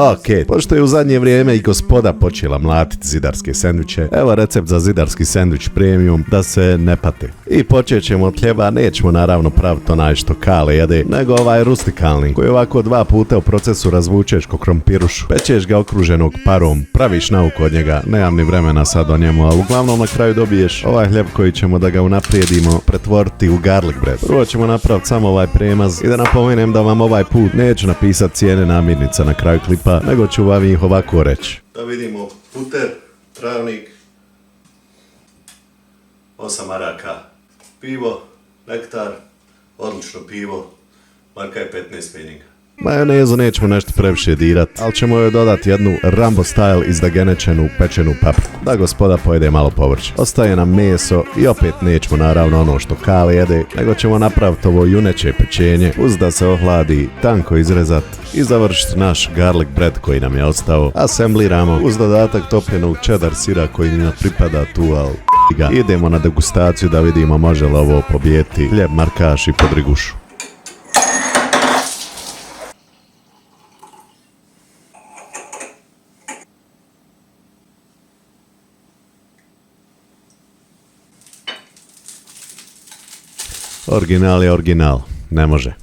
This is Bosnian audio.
Ok, pošto je u zadnje vrijeme i gospoda počela mlatiti zidarske sendviče, evo recept za zidarski sendvič premium da se ne pate. I počet ćemo od hljeba, nećemo naravno praviti onaj što Kale jede, nego ovaj rustikalni, koji ovako 2 puta u procesu razvučeš ko krompirušu. Pečeš ga okruženog parom, praviš nauk od njega, nemam ni vremena sad o njemu, ali uglavnom na kraju dobiješ ovaj hljeb koji ćemo da ga unaprijedimo pretvoriti u garlic bread. Prvo ćemo napraviti samo ovaj premaz i da napomenem da vam ovaj put neću napisati cijene namirnica na kraju klipa, nego ću vam ih ovako reći. Da vidimo, puter, travnik, 8 maraka, pivo, nektar, odlično pivo, marka je 15 pfenniga. Majonezu nećemo nešto previše dirat, ali ćemo joj dodati jednu Rambo style izdagenečenu pečenu papriku, da gospoda pojede malo povrća. Ostaje nam meso i opet nećemo naravno ono što Kale jede, nego ćemo napraviti ovo juneće pečenje, uz da se ohladi, tanko izrezat i završiti naš garlic bread koji nam je ostao. Asembliramo uz dodatak topljenog cheddar sira koji nam pripada tu, ali idemo na degustaciju da vidimo može li ovo pobijeti hljeb, markaš i podrigušu. Original je original, ne može.